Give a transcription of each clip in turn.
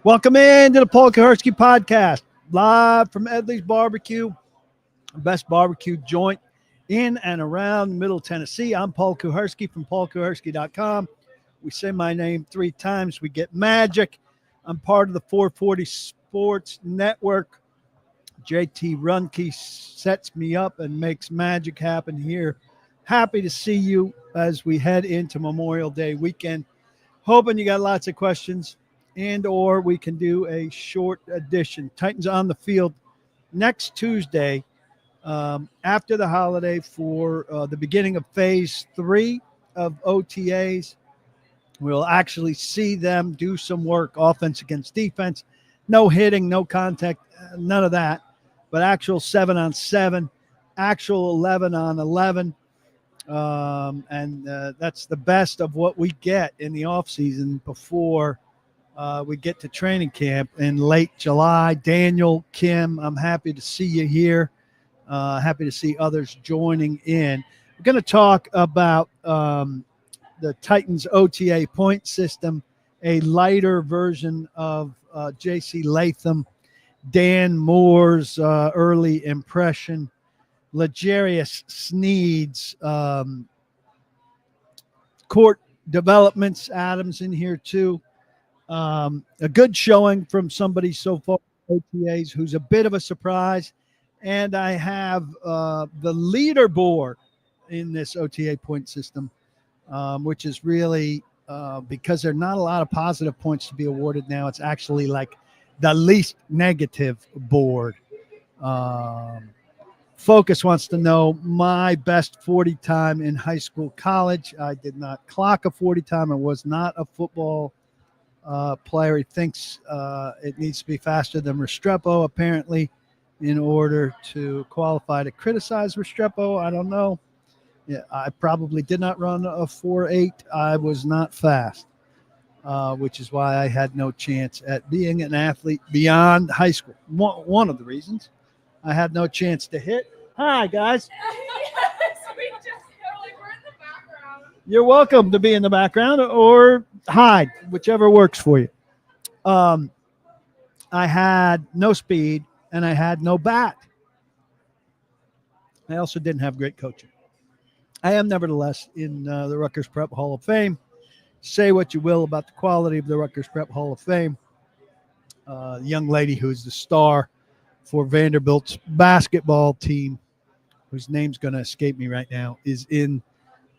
Welcome into the Paul Kuharsky podcast, live from Edley's Barbecue, the best barbecue joint in and around Middle Tennessee. I'm Paul Kuharsky from paulkuharsky.com. We say my name 3 times, we get magic. I'm part of the 440 Sports Network. JT Runke sets me up and makes magic happen here. Happy to see you as we head into Memorial Day weekend. Hoping you got lots of questions, and or we can do a short edition. Titans on the field next Tuesday after the holiday for the beginning of phase 3 of OTAs. We'll actually see them do some work, offense against defense. No hitting, no contact, none of that. But actual 7-on-7, actual 11-on-11. And that's the best of what we get in the offseason before we get to training camp in late July. Daniel, Kim, I'm happy to see you here. Happy to see others joining in. We're going to talk about the Titans OTA point system, a lighter version of J.C. Latham, Dan Moore's early impression, L'Jarius Sneed's court developments. Adams in here too. A good showing from somebody so far, OTAs, who's a bit of a surprise. And I have the leaderboard in this OTA point system, which is really because there are not a lot of positive points to be awarded now. It's actually like the least negative board. Focus wants to know my best 40 time in high school, college. I did not clock a 40 time. I was not a football player. He thinks it needs to be faster than Restrepo, apparently, in order to qualify to criticize Restrepo. I don't know. Yeah, I probably did not run a 4.8. I was not fast, which is why I had no chance at being an athlete beyond high school. One of the reasons. I had no chance to hit. Hi, guys. Yes, we just go like we're in the background. You're welcome to be in the background or hide, whichever works for you. I had no speed and I had no bat. I also didn't have great coaching. I am nevertheless in the Rutgers Prep Hall of Fame. Say what you will about the quality of the Rutgers Prep Hall of Fame. The young lady who's the star for Vanderbilt's basketball team, whose name's going to escape me right now, is in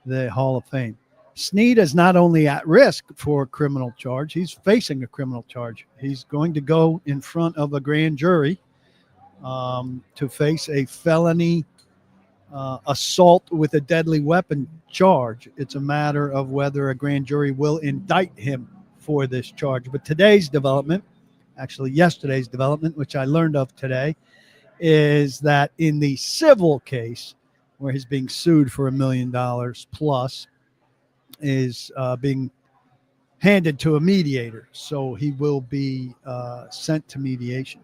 the Hall of Fame. Sneed is not only at risk for a criminal charge, he's facing a criminal charge. He's going to go in front of a grand jury to face a felony assault with a deadly weapon charge. It's a matter of whether a grand jury will indict him for this charge. But today's development, actually yesterday's development, which I learned of today, is that in the civil case where he's being sued for $1 million plus, is being handed to a mediator. So he will be sent to mediation.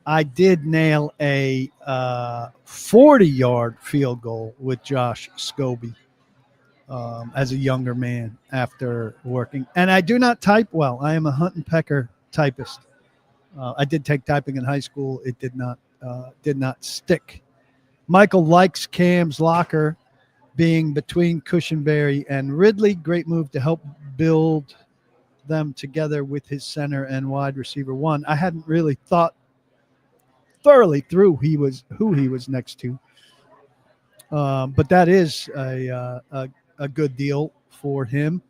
I did nail a 40-yard field goal with Josh Scobie as a younger man after working. And I do not type well. I am a Hunt and Pecker typist. I did take typing in high school. It did not stick. Michael likes Cam's locker being between Cushenberry and Ridley. Great move to help build them together with his center and wide receiver 1. I hadn't really thought thoroughly through who he was next to. But that is a good deal for him.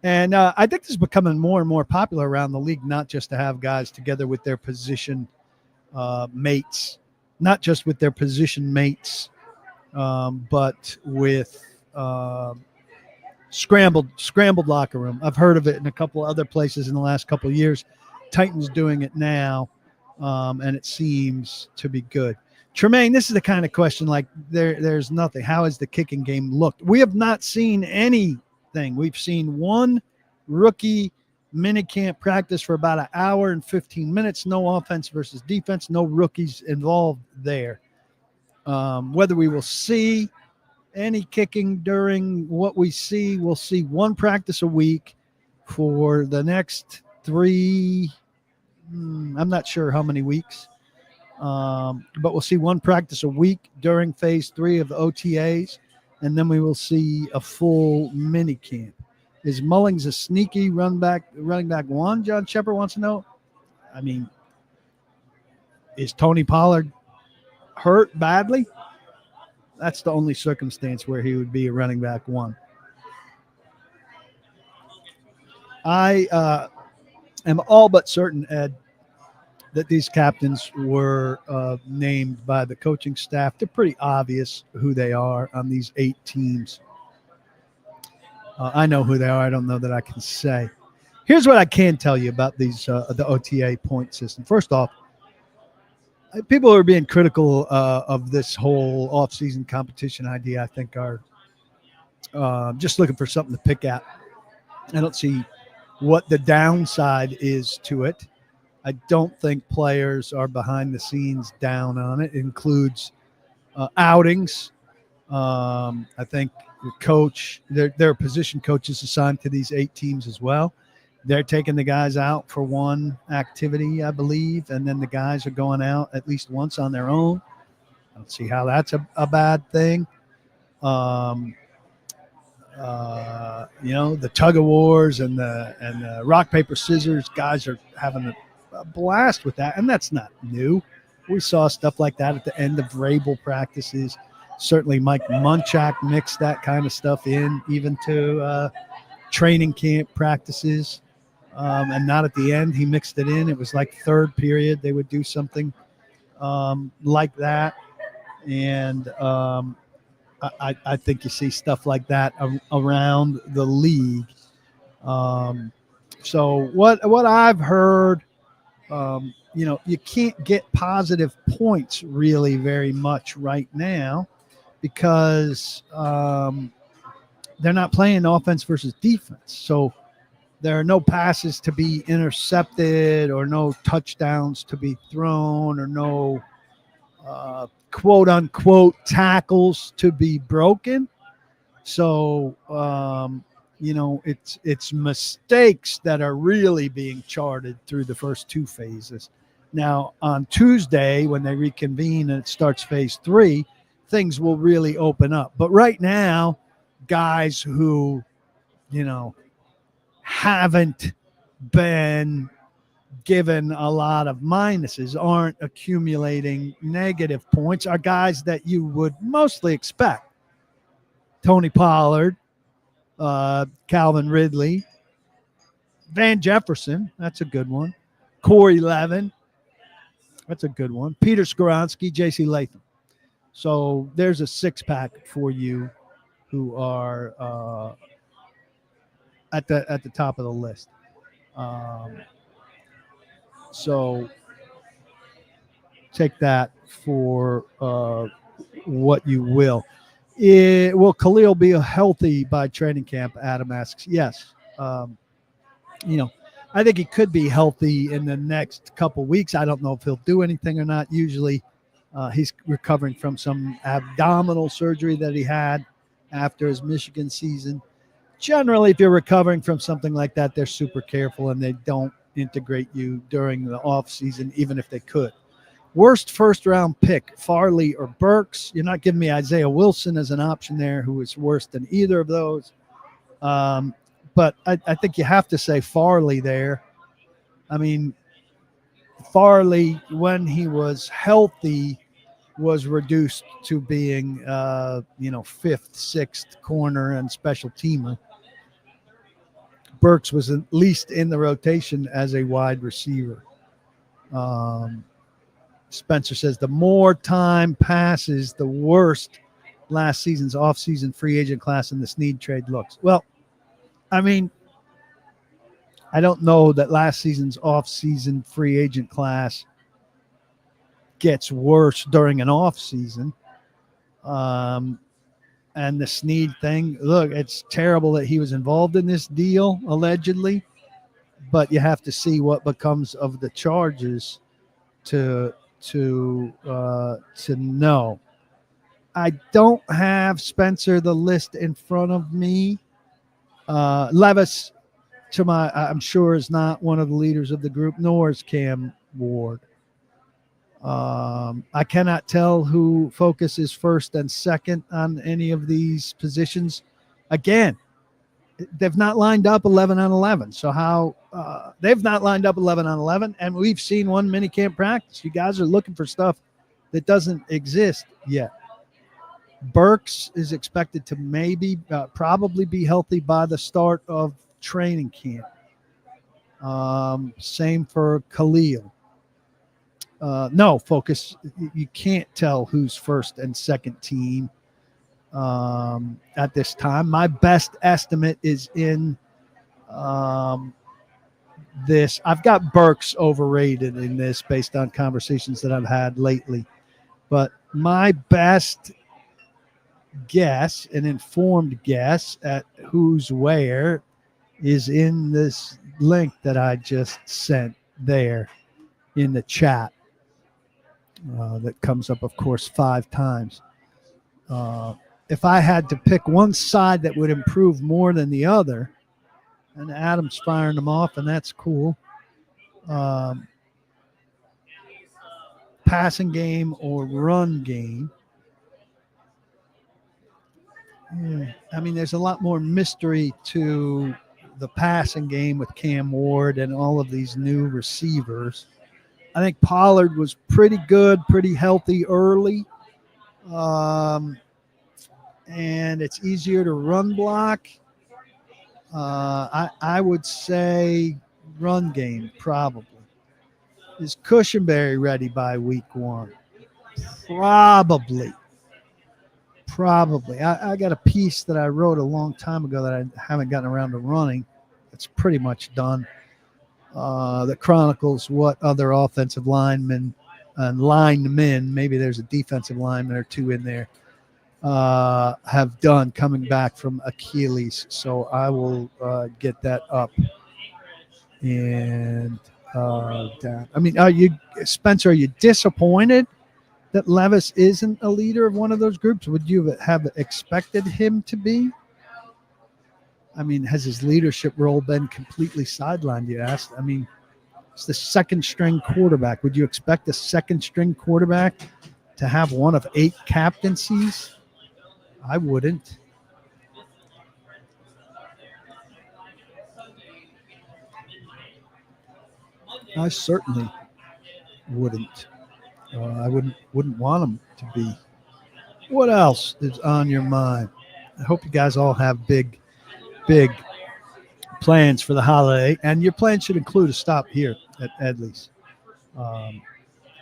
And I think this is becoming more and more popular around the league, not just to have guys together with their position mates, not just with their position mates, but with scrambled locker room. I've heard of it in a couple of other places in the last couple of years. Titans doing it now, and it seems to be good. Tremaine, this is the kind of question like there's nothing. How has the kicking game looked? We have not seen anything. We've seen one rookie minicamp practice for about an hour and 15 minutes. No offense versus defense. No rookies involved there. Whether we will see any kicking during what we see, we'll see one practice a week for the next 3 I'm not sure how many weeks. But we'll see one practice a week during phase 3 of the OTAs, and then we will see a full mini camp. Is Mullings a sneaky running back one? John Shepard wants to know. I mean, is Tony Pollard hurt badly? That's the only circumstance where he would be a running back one. I am all but certain, Ed, that these captains were named by the coaching staff. They're pretty obvious who they are on these 8 teams. I know who they are. I don't know that I can say. Here's what I can tell you about these the OTA point system. First off, people who are being critical of this whole offseason competition idea, I think, are just looking for something to pick at. I don't see what the downside is to it. I don't think players are behind the scenes down on it. It includes outings. I think the coach, there are position coaches assigned to these 8 teams as well. They're taking the guys out for one activity, I believe, and then the guys are going out at least once on their own. I don't see how that's a bad thing. The tug of wars and the rock, paper, scissors, guys are having a blast with that, and that's not new. We saw stuff like that at the end of Vrabel practices. Certainly Mike Munchak mixed that kind of stuff in, even to training camp practices, and not at the end. He mixed it in. It was like third period. They would do something like that, and I think you see stuff like that around the league. So what I've heard, you can't get positive points really very much right now because they're not playing offense versus defense. So there are no passes to be intercepted or no touchdowns to be thrown or no quote unquote tackles to be broken. So, it's mistakes that are really being charted through the first 2 phases. Now, on Tuesday, when they reconvene and it starts phase 3, things will really open up. But right now, guys who, haven't been given a lot of minuses, aren't accumulating negative points, are guys that you would mostly expect. Tony Pollard, Calvin Ridley, Van Jefferson, that's a good one. Corey Levin, that's a good one. Peter Skoronski, J.C. Latham. So there's a 6-pack for you who are at the top of the list. So take that for what you will. Will Khalil be healthy by training camp? Adam asks. Yes. I think he could be healthy in the next couple weeks. I don't know if he'll do anything or not. Usually he's recovering from some abdominal surgery that he had after his Michigan season. Generally, if you're recovering from something like that, they're super careful and they don't integrate you during the off season, even if they could. Worst first-round pick, Farley or Burks? You're not giving me Isaiah Wilson as an option there, who is worse than either of those. But I think you have to say Farley there. I mean, Farley, when he was healthy, was reduced to being, 5th, 6th corner and special teamer. Burks was at least in the rotation as a wide receiver. Spencer says the more time passes, the worst last season's offseason free agent class in the Sneed trade looks. Well, I mean, I don't know that last season's offseason free agent class gets worse during an offseason. And the Sneed thing, look, it's terrible that he was involved in this deal, allegedly, but you have to see what becomes of the charges to know. I don't have, Spencer, the list in front of me. Levis I'm sure is not one of the leaders of the group, nor is Cam Ward. I cannot tell who focuses first and second on any of these positions. Again, they've not lined up 11 on 11. So how they've not lined up 11 on 11, and we've seen one mini camp practice. You guys are looking for stuff that doesn't exist yet. Burks is expected to probably be healthy by the start of training camp. Same for Khalil. No, focus. You can't tell who's first and second team at this time. My best estimate is in this. I've got Burks overrated in this based on conversations that I've had lately. But my best guess, an informed guess at who's where, is in this link that I just sent there in the chat. That comes up, of course, 5 times. If I had to pick one side that would improve more than the other, and Adam's firing them off, and that's cool. Passing game or run game. Yeah. I mean, there's a lot more mystery to the passing game with Cam Ward and all of these new receivers. I think Pollard was pretty good, pretty healthy early. And it's easier to run block. I would say run game, probably. Is Cushenberry ready by week 1? Probably. I got a piece that I wrote a long time ago that I haven't gotten around to running. It's pretty much done. That chronicles what other offensive linemen and linemen, maybe there's a defensive lineman or 2 in there, have done coming back from Achilles. So I will get that up. And down. I mean, Spencer, are you disappointed that Levis isn't a leader of one of those groups? Would you have expected him to be? I mean, has his leadership role been completely sidelined, you asked? I mean, it's the second string quarterback. Would you expect a second string quarterback to have one of 8 captaincies? I wouldn't. I certainly wouldn't. I wouldn't want him to be. What else is on your mind? I hope you guys all have big plans for the holiday, and your plan should include a stop here at Edleys. Got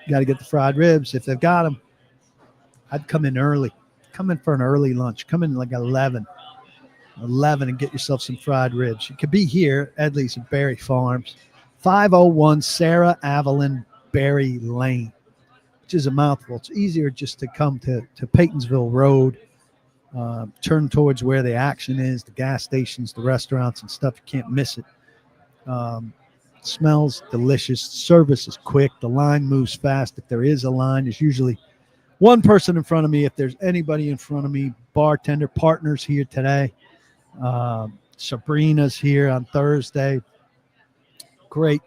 to get the fried ribs if they've got them. I'd come in early. Come in for an early lunch. Come in like 11 and get yourself some fried ribs. You could be here, Edleys at Berry Farms, 501 Sarah Avalon Berry Lane, which is a mouthful. It's easier just to come to Paytonsville Road, turn towards where the action is, the gas stations, the restaurants and stuff. You can't miss it. Smells delicious. Service is quick. The line moves fast. If there is a line, there's usually one person in front of me. If there's anybody in front of me, bartender, partners here today. Sabrina's here on Thursday. Great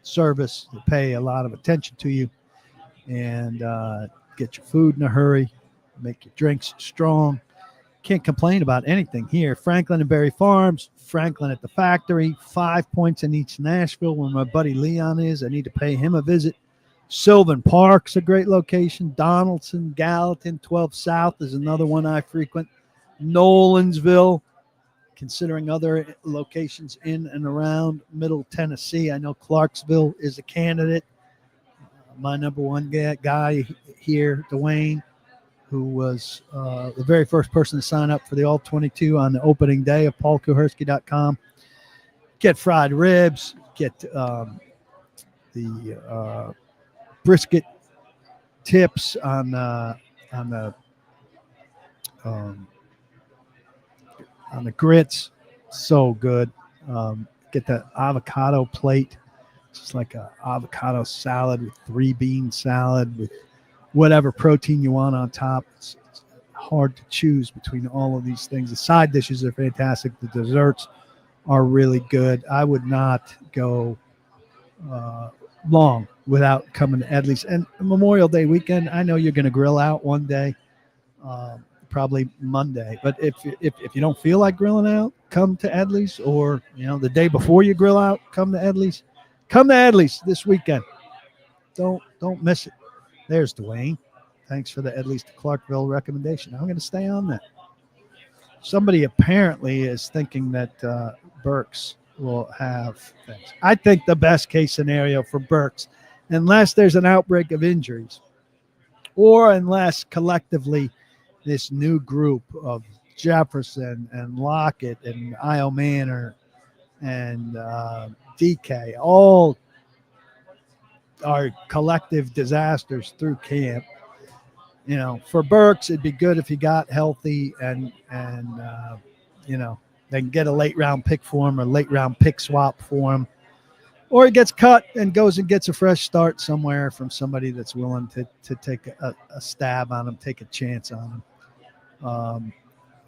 service. They pay a lot of attention to you and get your food in a hurry, make your drinks strong. Can't complain about anything here. Franklin and Berry Farms, Franklin at the factory, 5 points in each Nashville where my buddy Leon is. I need to pay him a visit. Sylvan Park's a great location. Donaldson, Gallatin, 12 South is another one I frequent. Nolansville, considering other locations in and around Middle Tennessee. I know Clarksville is a candidate. My number one guy here, Dwayne, who was the very first person to sign up for the All-22 on the opening day of paulkuharsky.com. Get fried ribs, get the brisket tips on the grits. So good. Get the avocado plate. It's just like an avocado salad with 3-bean salad with whatever protein you want on top. It's hard to choose between all of these things. The side dishes are fantastic. The desserts are really good. I would not go long without coming to Edleys. And Memorial Day weekend, I know you're going to grill out one day, probably Monday. But if you don't feel like grilling out, come to Edleys, or the day before you grill out, come to Edleys. Come to Edleys this weekend. Don't miss it. There's Dwayne. Thanks for the Edleys to Clarkville recommendation. I'm going to stay on that. Somebody apparently is thinking that Burks will have things. I think the best case scenario for Burks, unless there's an outbreak of injuries, or unless collectively this new group of Jefferson and Lockett and Io Manor and DK all are collective disasters through camp. For Burks, it'd be good if he got healthy and they can get a late round pick for him or late round pick swap for him, or he gets cut and goes and gets a fresh start somewhere from somebody that's willing to take a stab on him, take a chance on him.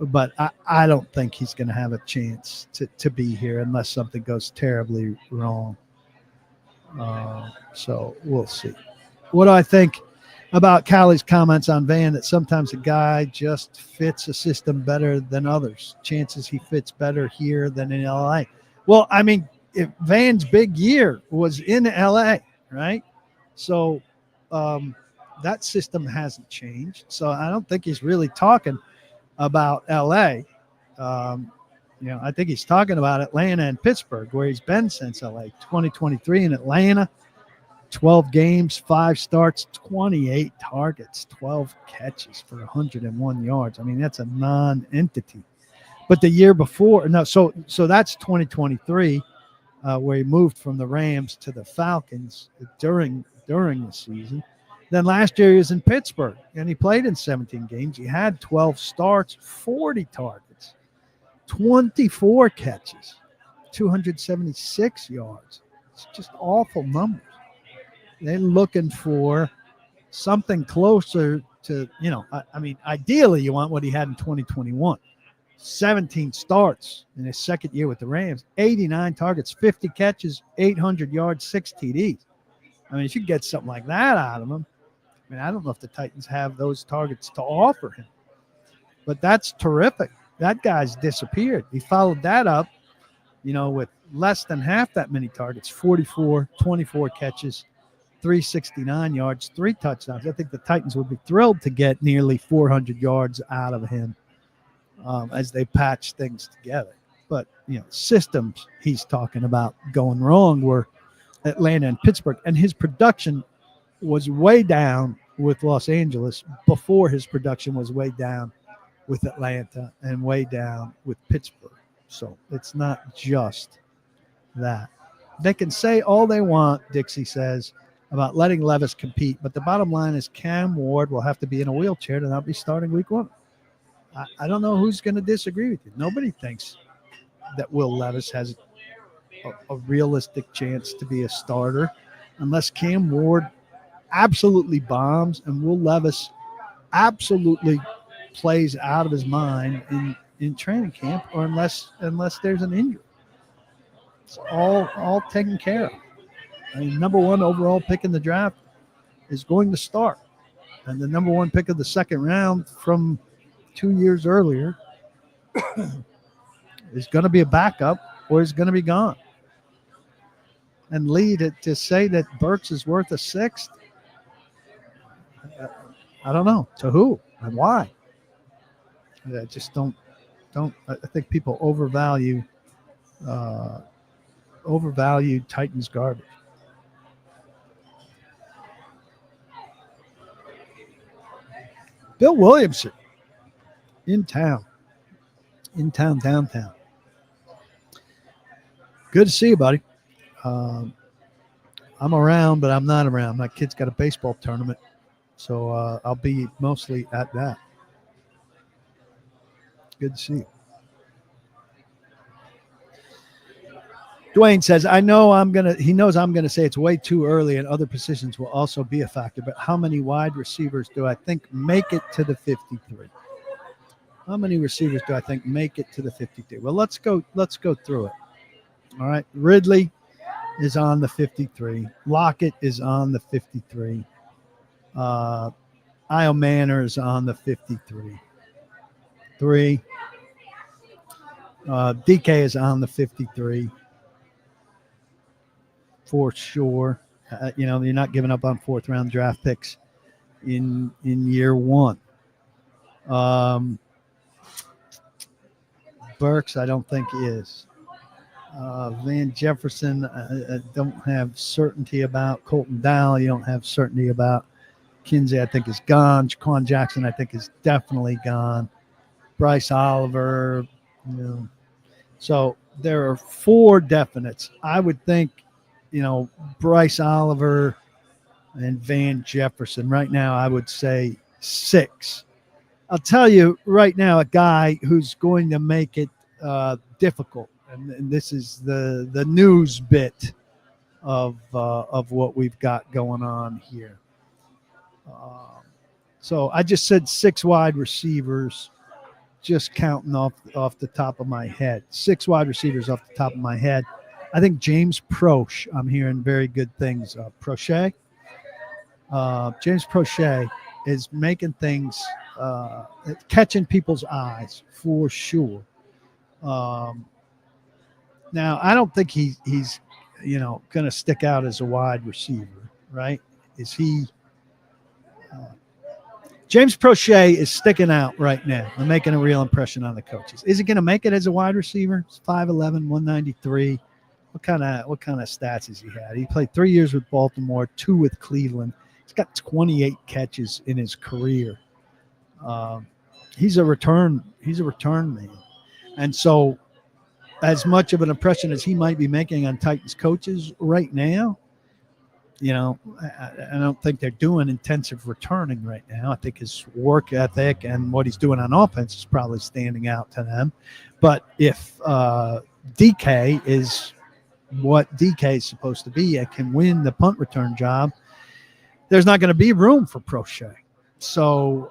But I don't think he's going to have a chance to be here unless something goes terribly wrong. So we'll see. What do I think about Callie's comments on Van, that sometimes a guy just fits a system better than others? Chances he fits better here than in LA. Well, I mean, if Van's big year was in LA, right? So that system hasn't changed. So I don't think he's really talking about LA. I think he's talking about Atlanta and Pittsburgh, where he's been since LA. 2023 in Atlanta, 12 games, 5 starts, 28 targets, 12 catches for 101 yards. I mean, that's a non-entity. But the year before, so that's 2023, where he moved from the Rams to the Falcons during the season. Then last year he was in Pittsburgh, and he played in 17 games. He had 12 starts, 40 targets, 24 catches, 276 yards. It's just awful numbers. They're looking for something closer to, I mean, ideally you want what he had in 2021. 17 starts in his second year with the Rams, 89 targets, 50 catches, 800 yards, 6 TDs. I mean, if you get something like that out of him, I mean, I don't know if the Titans have those targets to offer him. But that's terrific. That guy's disappeared. He followed that up, with less than half that many targets, 24 catches, 369 yards, 3 touchdowns. I think the Titans would be thrilled to get nearly 400 yards out of him as they patch things together. But, systems he's talking about going wrong were Atlanta and Pittsburgh. And his production was way down with Los Angeles before his production was way down with Atlanta and way down with Pittsburgh. So it's not just that. They can say all they want, Dixie says, about letting Levis compete, but the bottom line is Cam Ward will have to be in a wheelchair to not be starting week 1. I don't know who's going to disagree with you. Nobody thinks that Will Levis has a realistic chance to be a starter unless Cam Ward absolutely bombs and Will Levis absolutely plays out of his mind in training camp, or unless there's an injury. It's all taken care of. I mean, number 1 overall pick in the draft is going to start, and the number 1 pick of the second round from 2 years earlier is going to be a backup or is going to be gone. And Lee, to say that Burks is worth a 6th, I don't know. To who and why? I just don't. I think people overvalue Titans garbage. Bill Williamson in town, downtown. Good to see you, buddy. I'm around, but I'm not around. My kid's got a baseball tournament, so I'll be mostly at that. Good to see you. Dwayne says, he knows I'm going to say it's way too early and other positions will also be a factor, but how many wide receivers do I think make it to the 53? How many receivers do I think make it to the 53? Well, let's go through it. All right. Ridley is on the 53. Lockett is on the 53. Io Manor is on the 53. 3. DK is on the 53 for sure. You're not giving up on 4th round draft picks in year one. Burks, I don't think is. Van Jefferson, I don't have certainty about. Colton Dowell, you don't have certainty about. Kinsey, I think, is gone. Jaquan Jackson, I think, is definitely gone. Bryce Oliver, So there are 4 definites. I would think, Bryce Oliver and Van Jefferson. Right now, I would say 6. I'll tell you right now, a guy who's going to make it difficult, and this is the news bit of what we've got going on here. So I just said 6 wide receivers, just counting off the top of my head. 6 wide receivers off the top of my head. I think James Proche, I'm hearing very good things. Proche. James Proche is making things, catching people's eyes for sure. Now, I don't think he's going to stick out as a wide receiver, right? Is he? James Proche is sticking out right now and making a real impression on the coaches. Is he going to make it as a wide receiver? It's 5'11", 193. What kind of stats has he had? He played 3 years with Baltimore, 2 with Cleveland. He's got 28 catches in his career. He's a return man. And so as much of an impression as he might be making on Titans coaches right now, I don't think they're doing intensive returning right now. I think his work ethic and what he's doing on offense is probably standing out to them. But if DK is what DK is supposed to be and can win the punt return job, there's not going to be room for Proche. So,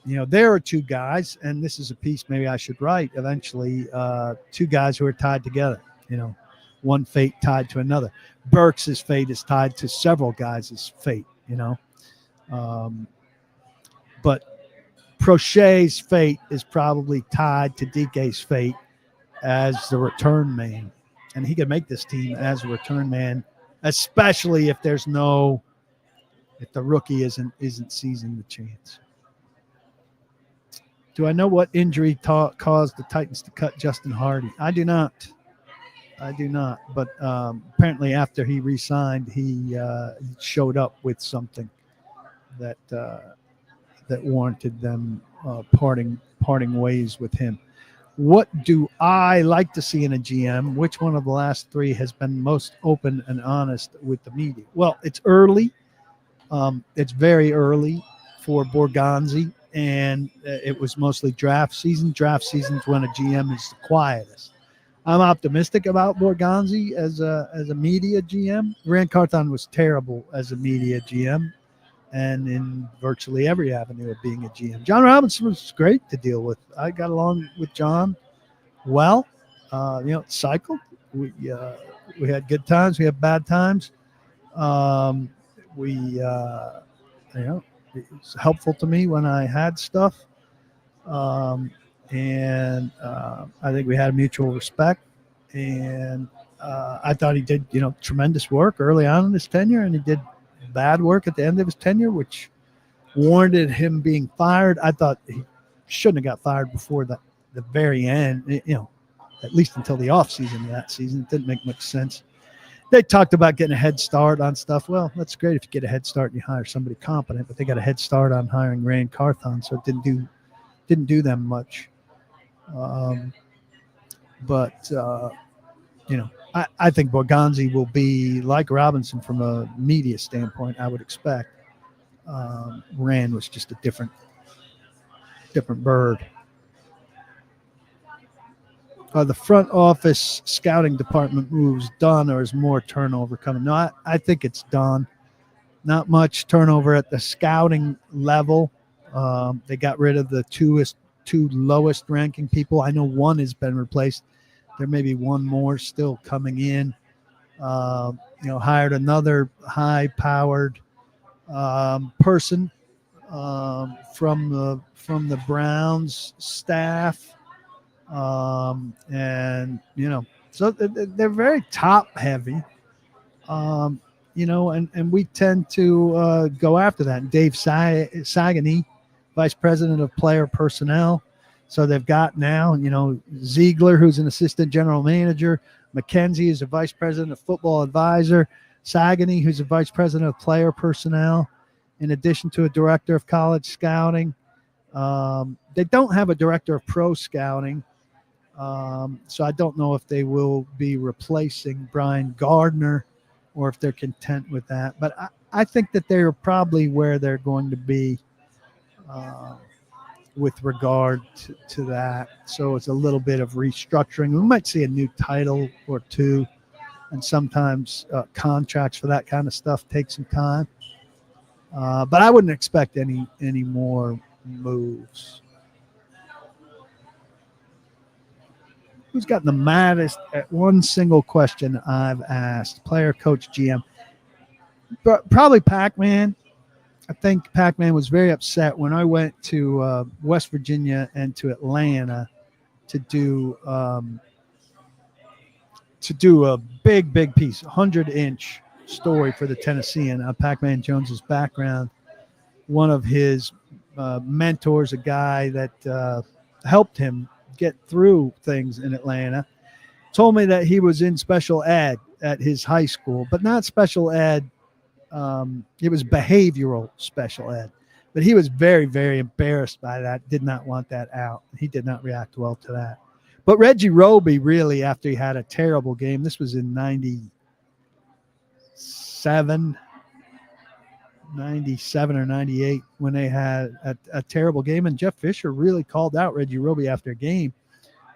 there are 2 guys, and this is a piece maybe I should write eventually, 2 guys who are tied together, one fate tied to another. Burks' fate is tied to several guys' fate, but Proche's fate is probably tied to DK's fate as the return man. And he can make this team as a return man, especially if the rookie isn't seizing the chance. Do I know what injury caused the Titans to cut Justin Hardy? I do not. But apparently after he re-signed, he showed up with something that warranted them parting ways with him. What do I like to see in a GM? Which one of the last 3 has been most open and honest with the media? Well, it's early. It's very early for Borgonzi, and it was mostly draft season. Draft season's when a GM is the quietest. I'm optimistic about Borgonzi as a media GM. Rand Carthon was terrible as a media GM, and in virtually every avenue of being a GM. John Robinson was great to deal with. I got along with John well. It cycled. We had good times. We had bad times. It was helpful to me when I had stuff. And I think we had a mutual respect. And I thought he did, tremendous work early on in his tenure, and he did bad work at the end of his tenure, which warranted him being fired. I thought he shouldn't have got fired before the very end, at least until the offseason of that season. It didn't make much sense. They talked about getting a head start on stuff. Well, that's great if you get a head start and you hire somebody competent, but they got a head start on hiring Rand Carthon, so it didn't do them much. I think Borgonzi will be like Robinson from a media standpoint, I would expect. Rand was just a different bird. Are the front office scouting department moves done, or is more turnover coming? No, I think it's done. Not much turnover at the scouting level. They got rid of the two lowest ranking people. I know one has been replaced. There may be one more still coming in. Hired another high-powered person from the Browns staff, and so they're very top-heavy. And we tend to go after that. And Dave Sagany, Vice President of Player Personnel. So they've got now, Ziegler, who's an assistant general manager. McKenzie is a vice president of football advisor. Sagany, who's a vice president of player personnel, in addition to a director of college scouting. They don't have a director of pro scouting. So I don't know if they will be replacing Brian Gardner or if they're content with that. But I think that they're probably where they're going to be with regard to that. So it's a little bit of restructuring. We might see a new title or two, and sometimes contracts for that kind of stuff take some time. But I wouldn't expect any more moves. Who's gotten the maddest at one single question I've asked? Player, coach, GM. Probably Pac-Man. I think Pac-Man was very upset when I went to West Virginia and to Atlanta to do a big piece, 100-inch story for the Tennessean on Pac-Man Jones's background. One of his mentors, a guy that helped him get through things in Atlanta, told me that he was in special ed at his high school, but not special ed. It was behavioral special ed, but he was very, very embarrassed by that, did not want that out. He did not react well to that. But Reggie Roby, really, after he had a terrible game, this was in 97 or 98 when they had a terrible game, and Jeff Fisher really called out Reggie Roby after a game.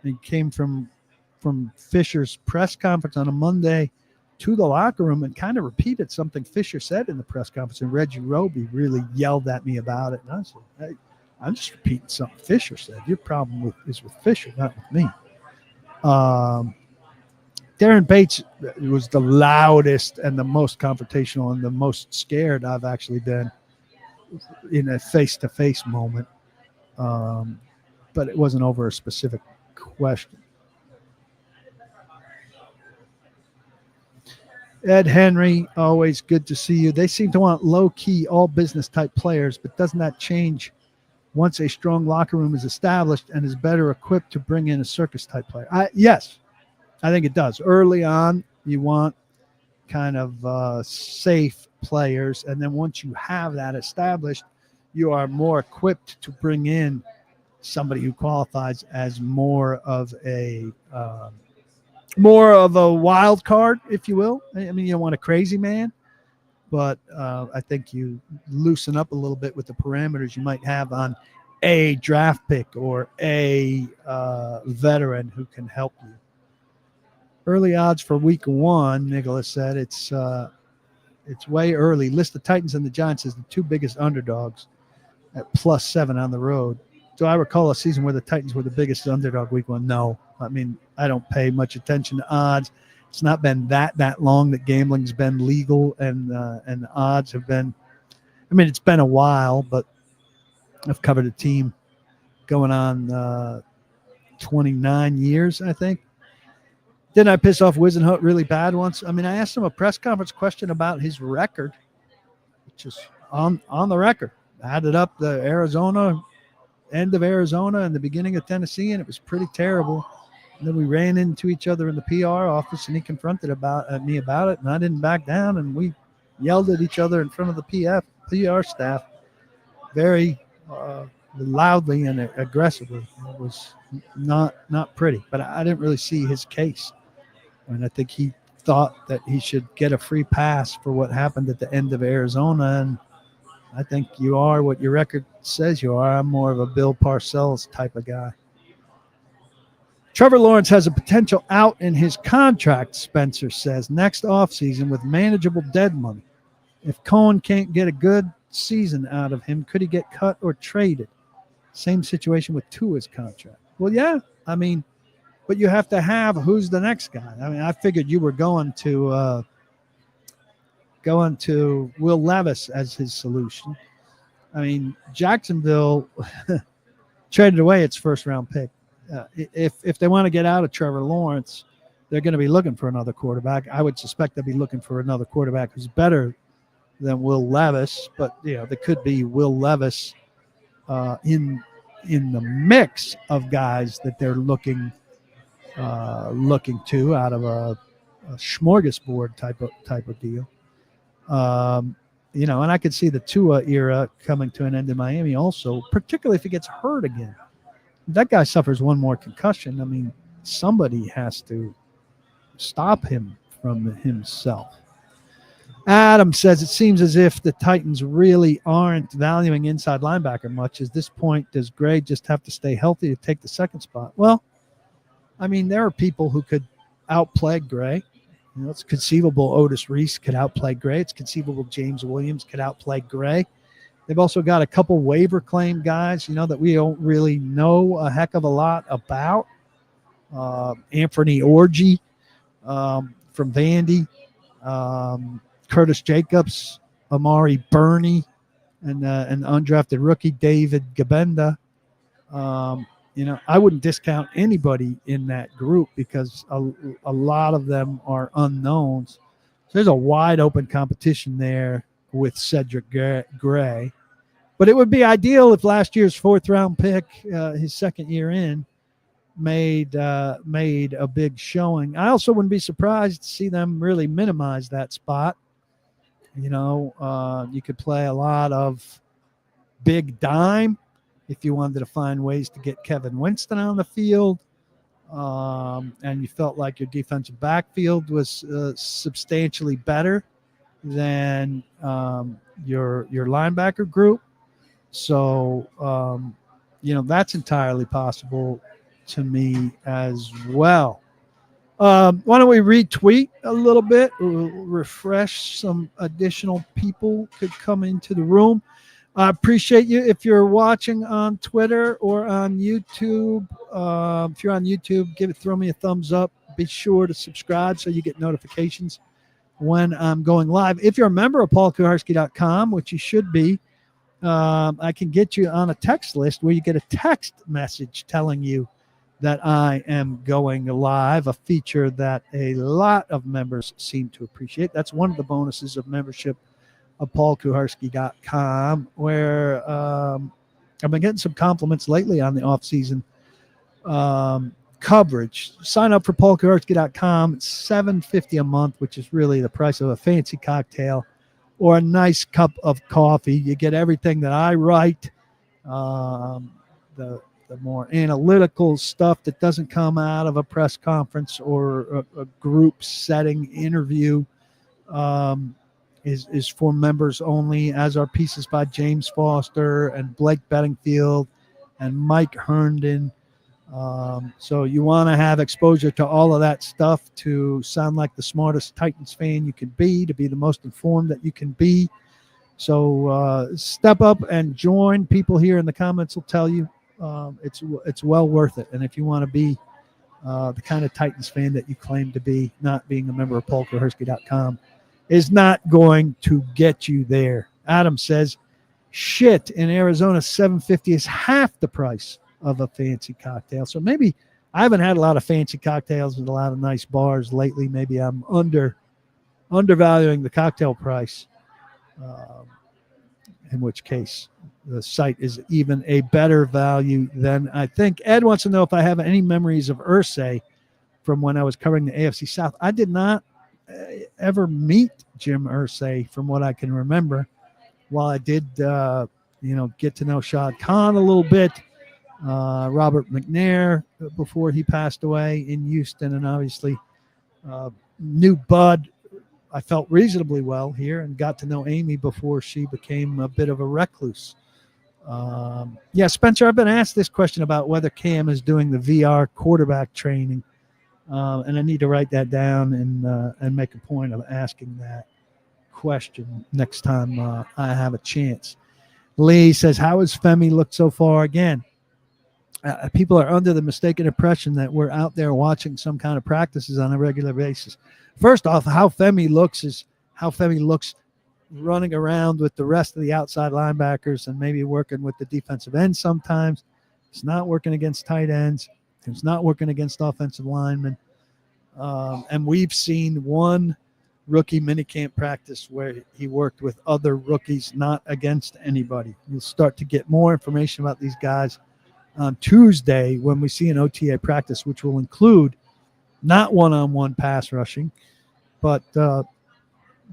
He came from Fisher's press conference on a Monday to the locker room and kind of repeated something Fisher said in the press conference, and Reggie Roby really yelled at me about it. And I said, hey, I'm just repeating something Fisher said. Your problem is with Fisher, not with me. Darren Bates was the loudest and the most confrontational and the most scared I've actually been in a face-to-face moment. But it wasn't over a specific question. Ed Henry, always good to see you. They seem to want low-key, all-business type players, but doesn't that change once a strong locker room is established and is better equipped to bring in a circus-type player? Yes, I think it does. Early on, you want kind of safe players, and then once you have that established, you are more equipped to bring in somebody who qualifies as more of a wild card, if you will. I mean, you don't want a crazy man, but I think you loosen up a little bit with the parameters you might have on a draft pick or a veteran who can help you. Early odds for week one, Nicholas said, it's way early. List the Titans and the Giants as the two biggest underdogs at +7 on the road. Do I recall a season where the Titans were the biggest underdog week one? No. I mean, I don't pay much attention to odds. It's not been that long that gambling's been legal, and the odds have been – I mean, it's been a while, but I've covered a team going on 29 years, I think. Didn't I piss off Wisenhunt really bad once? I mean, I asked him a press conference question about his record, which is on the record. I added up the end of Arizona and the beginning of Tennessee, and it was pretty terrible. And then we ran into each other in the PR office, and he confronted me about it, and I didn't back down, and we yelled at each other in front of the PR staff very loudly and aggressively. It was not pretty, but I didn't really see his case. And I think he thought that he should get a free pass for what happened at the end of Arizona, and I think you are what your record says you are. I'm more of a Bill Parcells type of guy. Trevor Lawrence has a potential out in his contract, Spencer says, next offseason with manageable dead money. If Cohen can't get a good season out of him, could he get cut or traded? Same situation with Tua's contract. Well, yeah. I mean, but you have to have who's the next guy. I mean, I figured you were going to Will Levis as his solution. I mean, Jacksonville traded away its first-round pick. If they want to get out of Trevor Lawrence, they're going to be looking for another quarterback. I would suspect they'll be looking for another quarterback who's better than Will Levis, but there could be Will Levis in the mix of guys that they're looking to out of a smorgasbord type of deal. And I could see the Tua era coming to an end in Miami also, particularly if he gets hurt again. If that guy suffers one more concussion, I mean, somebody has to stop him from himself. Adam says it seems as if the Titans really aren't valuing inside linebacker much. At this point, does Gray just have to stay healthy to take the second spot? Well, I mean, there are people who could outplay Gray. It's conceivable Otis Reese could outplay Gray. It's conceivable James Williams could outplay Gray. They've also got a couple waiver claim guys, that we don't really know a heck of a lot about. Anthony Orgy from Vandy. Curtis Jacobs, Amari Burney, and an undrafted rookie, David Gabenda. I wouldn't discount anybody in that group because a lot of them are unknowns. So there's a wide open competition there with Cedric Gray. But it would be ideal if last year's fourth-round pick, his second year in, made a big showing. I also wouldn't be surprised to see them really minimize that spot. You could play a lot of big dime if you wanted to find ways to get Kevin Winston on the field, and you felt like your defensive backfield was substantially better than your linebacker group. So, that's entirely possible to me as well. Why don't we retweet a little bit? We'll refresh. Some additional people could come into the room. I appreciate you if you're watching on Twitter or on YouTube. If you're on YouTube, throw me a thumbs up. Be sure to subscribe so you get notifications when I'm going live. If you're a member of PaulKuharsky.com, which you should be, I can get you on a text list where you get a text message telling you that I am going live, a feature that a lot of members seem to appreciate. That's one of the bonuses of membership of PaulKuharsky.com, where I've been getting some compliments lately on the off-season coverage. Sign up for PaulKuharsky.com. It's $7.50 a month, which is really the price of a fancy cocktail or a nice cup of coffee. You get everything that I write, the more analytical stuff that doesn't come out of a press conference or a group setting interview is for members only, as are pieces by James Foster and Blake Bedingfield and Mike Herndon. So you want to have exposure to all of that stuff to sound like the smartest Titans fan you can be, to be the most informed that you can be. So step up and join. People here in the comments will tell you it's well worth it. And if you want to be the kind of Titans fan that you claim to be, not being a member of PaulKuharsky.com is not going to get you there. Adam says, shit, in Arizona, $7.50 is half the price of a fancy cocktail. So maybe I haven't had a lot of fancy cocktails with a lot of nice bars lately. Maybe I'm undervaluing the cocktail price, in which case the site is even a better value than I think. Ed wants to know if I have any memories of Irsay from when I was covering the AFC South. I did not ever meet Jim Irsay from what I can remember. While I did, get to know Shad Khan a little bit, Robert McNair before he passed away in Houston, and obviously knew Bud. I felt reasonably well here and got to know Amy before she became a bit of a recluse. Spencer, I've been asked this question about whether Cam is doing the VR quarterback training, and I need to write that down and make a point of asking that question next time I have a chance. Lee says, how has Femi looked so far? Again, people are under the mistaken impression that we're out there watching some kind of practices on a regular basis. First off, how Femi looks running around with the rest of the outside linebackers and maybe working with the defensive end sometimes. It's not working against tight ends. It's not working against offensive linemen. And we've seen one rookie minicamp practice where he worked with other rookies, not against anybody. You'll start to get more information about these guys on Tuesday when we see an OTA practice, which will include not one-on-one pass rushing, but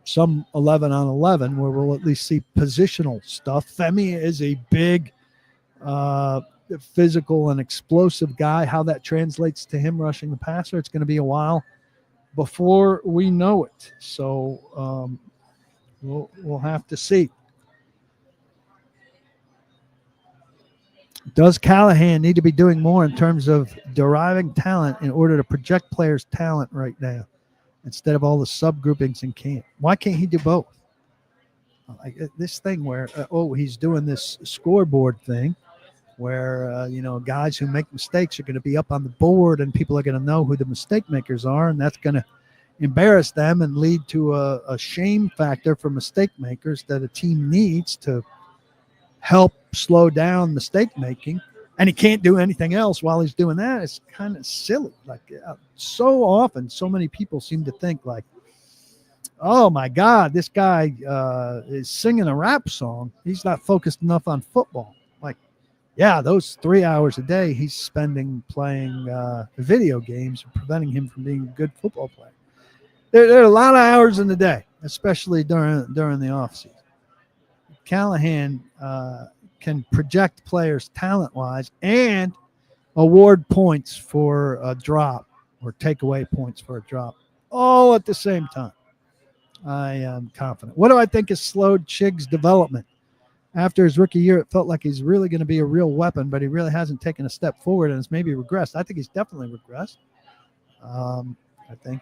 some 11 on 11 where we'll at least see positional stuff. Femi is a big physical and explosive guy. How that translates to him rushing the passer, it's going to be a while before we know it. So we'll have to see. Does Callahan need to be doing more in terms of deriving talent in order to project players' talent right now instead of all the subgroupings in camp? Why can't he do both? Like this thing where, he's doing this scoreboard thing where, guys who make mistakes are going to be up on the board and people are going to know who the mistake makers are, and that's going to embarrass them and lead to a shame factor for mistake makers that a team needs to help slow down mistake making, and he can't do anything else while he's doing that. It's kind of silly. Like so often, so many people seem to think like, oh my God, this guy is singing a rap song. He's not focused enough on football. Like, yeah, those 3 hours a day he's spending playing video games are preventing him from being a good football player. There are a lot of hours in the day, especially during the offseason. Callahan can project players talent-wise and award points for a drop or take away points for a drop all at the same time. I am confident. What do I think has slowed Chig's development? After his rookie year, it felt like he's really going to be a real weapon, but he really hasn't taken a step forward and has maybe regressed. I think he's definitely regressed. I think,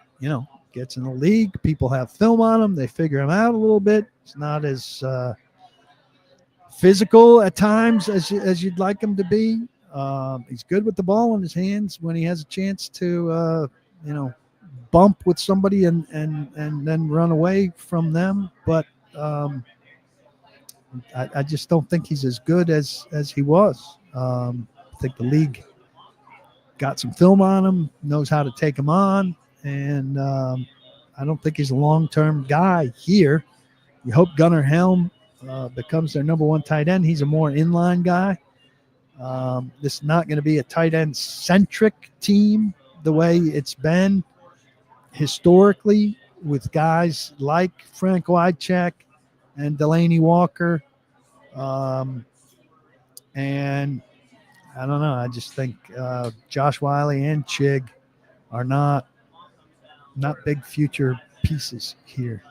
gets in the league. People have film on him. They figure him out a little bit. It's not as physical at times as you'd like him to be. He's good with the ball in his hands when he has a chance to, bump with somebody and then run away from them. But I just don't think he's as good as he was. I think the league got some film on him, knows how to take him on, and I don't think he's a long-term guy here. You hope Gunnar Helm becomes their number one tight end. He's a more inline guy. This is not going to be a tight end-centric team the way it's been historically with guys like Frank Wycheck and Delaney Walker. And I don't know. I just think Josh Wiley and Chig are not big future pieces here.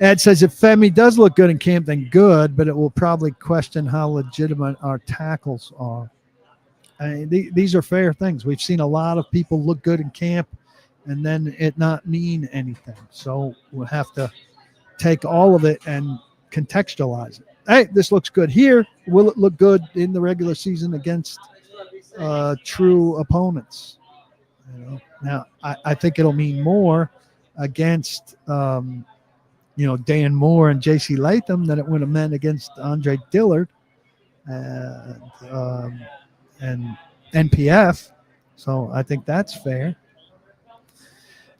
Ed says if Femi does look good in camp, then good, but it will probably question how legitimate our tackles are. I mean, these are fair things. We've seen a lot of people look good in camp and then it not mean anything. So we'll have to take all of it and contextualize it. Hey, this looks good here. Will it look good in the regular season against true opponents? Now, I think it'll mean more against Dan Moore and J.C. Latham than it would have meant against Andre Dillard and NPF. So I think that's fair.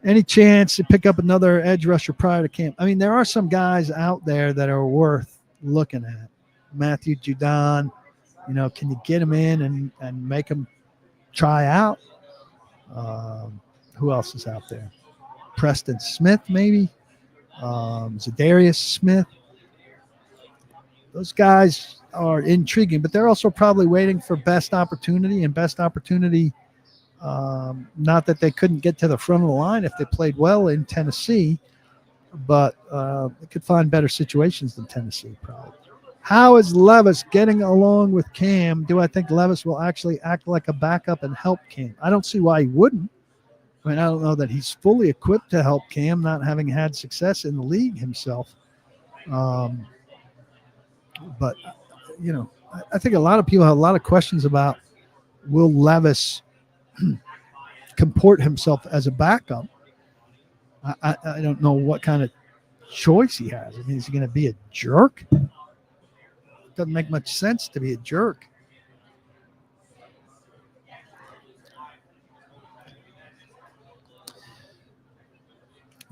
Any chance to pick up another edge rusher prior to camp? I mean, there are some guys out there that are worth looking at. Matthew Judon, can you get him in and make him try out? Who else is out there? Preston Smith, maybe? Zadarius Smith. Those guys are intriguing, but they're also probably waiting for best opportunity, and best opportunity, not that they couldn't get to the front of the line if they played well in Tennessee, but they could find better situations than Tennessee probably. How is Levis getting along with Cam? Do I think Levis will actually act like a backup and help Cam? I don't see why he wouldn't. I mean, I don't know that he's fully equipped to help Cam, not having had success in the league himself. But, I think a lot of people have a lot of questions about will Levis comport himself as a backup? I don't know what kind of choice he has. I mean, is he going to be a jerk? Doesn't make much sense to be a jerk.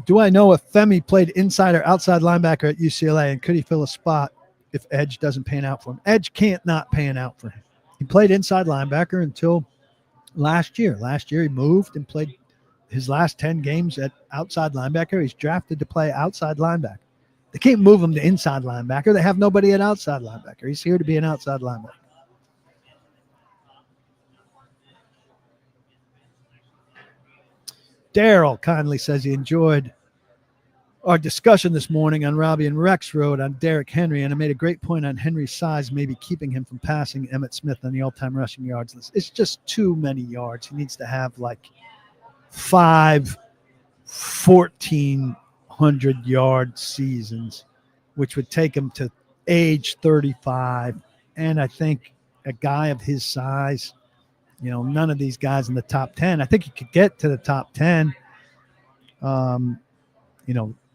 Do I know if Femi played inside or outside linebacker at UCLA, and could he fill a spot if Edge doesn't pan out for him? Edge can't not pan out for him. He played inside linebacker until last year. Last year he moved and played his last 10 games at outside linebacker. He's drafted to play outside linebacker. They can't move him to inside linebacker. They have nobody at outside linebacker. He's here to be an outside linebacker. Daryl kindly says he enjoyed our discussion this morning on Robbie and Rex Road on Derrick Henry, and I made a great point on Henry's size, maybe keeping him from passing Emmitt Smith on the all-time rushing yards list. It's just too many yards. He needs to have like 5 1,400-yard seasons, which would take him to age 35. And I think a guy of his size, none of these guys in the top 10. I think he could get to the top 10.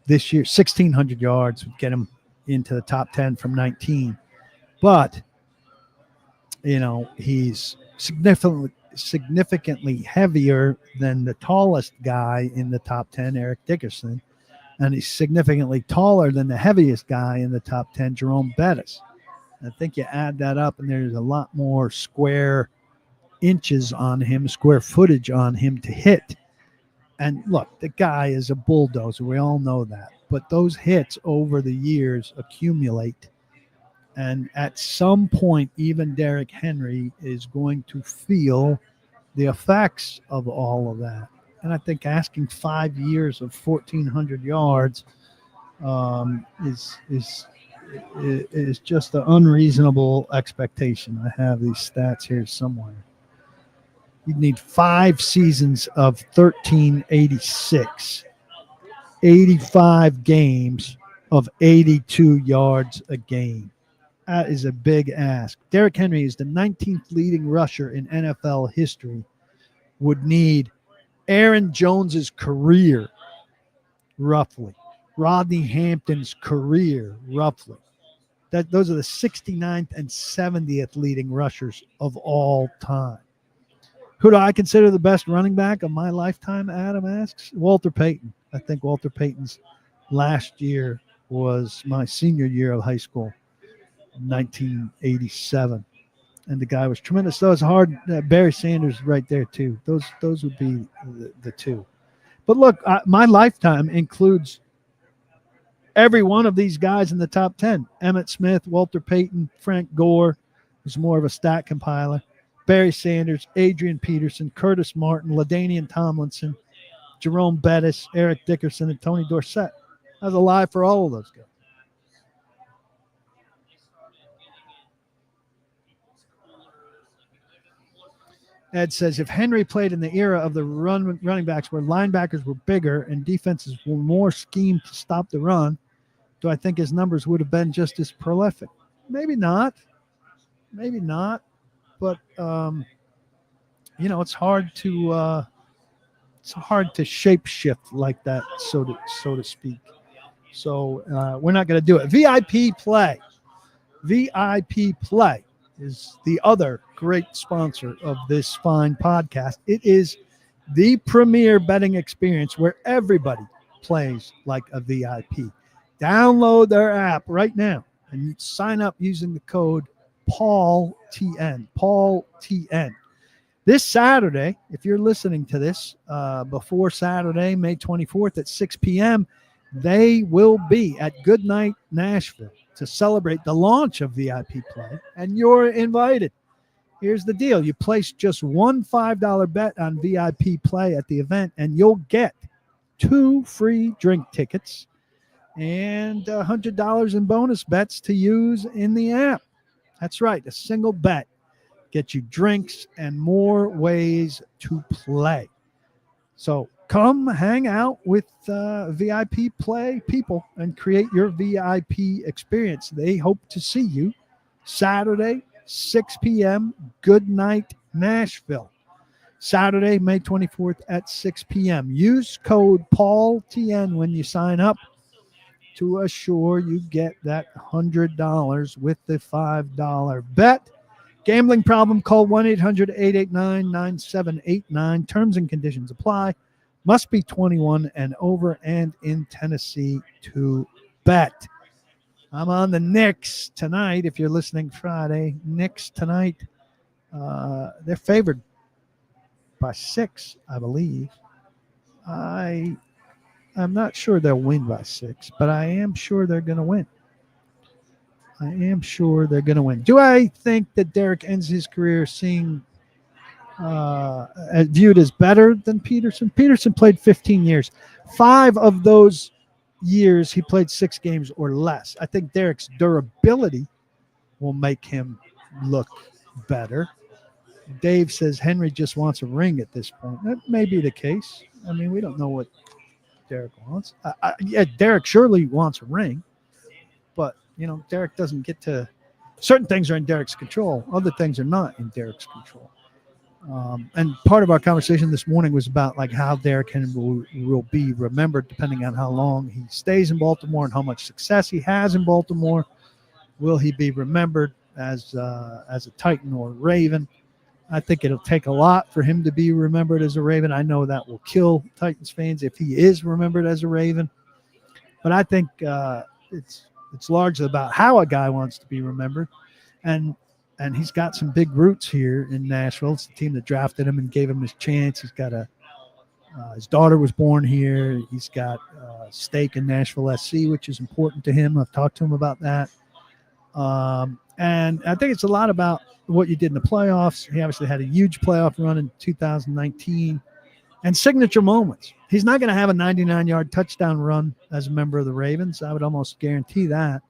This year, 1,600 yards would get him into the top 10 from 19. But, he's significantly heavier than the tallest guy in the top 10, Eric Dickerson. And he's significantly taller than the heaviest guy in the top 10, Jerome Bettis. I think you add that up, and there's a lot more square inches on him, square footage on him to hit. And look, the guy is a bulldozer. We all know that. But those hits over the years accumulate. And at some point, even Derrick Henry is going to feel the effects of all of that. And I think asking 5 years of 1,400 yards is just an unreasonable expectation. I have these stats here somewhere. You'd need 5 seasons of 1,386, 85 games of 82 yards a game. That is a big ask. Derrick Henry is the 19th leading rusher in NFL history. Would need Aaron Jones's career, roughly. Rodney Hampton's career, roughly. Those are the 69th and 70th leading rushers of all time. Who do I consider the best running back of my lifetime, Adam asks? Walter Payton. I think Walter Payton's last year was my senior year of high school, 1987. And the guy was tremendous. That was hard. Barry Sanders right there, too. Those would be the two. But look, my lifetime includes every one of these guys in the top 10. Emmitt Smith, Walter Payton, Frank Gore, who's more of a stat compiler, Barry Sanders, Adrian Peterson, Curtis Martin, LaDainian Tomlinson, Jerome Bettis, Eric Dickerson, and Tony Dorsett. I was alive for all of those guys. Ed says, if Henry played in the era of the running backs where linebackers were bigger and defenses were more schemed to stop the run, do I think his numbers would have been just as prolific? Maybe not. Maybe not. But, it's hard to shape shift like that, so to speak. So we're not going to do it. VIP Play. VIP Play is the other great sponsor of this fine podcast. It is the premier betting experience where everybody plays like a VIP. Download their app right now and you sign up using the code PaulTN. PaulTN. This Saturday, if you're listening to this before Saturday, May 24th at 6 p.m., they will be at Goodnight Nashville to celebrate the launch of VIP Play, and you're invited. Here's the deal. You place just one $5 bet on VIP Play at the event, and you'll get 2 free drink tickets and $100 in bonus bets to use in the app. That's right. A single bet gets you drinks and more ways to play. So come hang out with VIP Play people and create your VIP experience. They hope to see you Saturday, 6 p.m., Goodnight Nashville. Saturday, May 24th at 6 p.m. Use code PaulTN when you sign up to assure you get that $100 with the $5 bet. Gambling problem, call 1-800-889-9789. Terms and conditions apply. Must be 21 and over and in Tennessee to bet. I'm on the Knicks tonight. If you're listening Friday, Knicks tonight, they're favored by 6, I believe. I'm not sure they'll win by 6, but I am sure they're going to win. Do I think that Derek ends his career seeing viewed as better than Peterson? Peterson played 15 years. 5 of those years he played 6 games or less. I think Derek's durability will make him look better. Dave says Henry just wants a ring at this point. That may be the case. I mean, we don't know what Derek wants. Yeah, Derek surely wants a ring, but Derek doesn't get to. Certain things are in Derek's control. Other things are not in Derek's control. And part of our conversation this morning was about like how Derek will be remembered depending on how long he stays in Baltimore and how much success he has in Baltimore. Will he be remembered as a Titan or a Raven? I think it'll take a lot for him to be remembered as a Raven. I know that will kill Titans fans if he is remembered as a Raven. But I think it's largely about how a guy wants to be remembered. And he's got some big roots here in Nashville. It's the team that drafted him and gave him his chance. He's got his daughter was born here. He's got a stake in Nashville SC, which is important to him. I've talked to him about that. And I think it's a lot about what you did in the playoffs. He obviously had a huge playoff run in 2019 and signature moments. He's not going to have a 99-yard touchdown run as a member of the Ravens. I would almost guarantee that.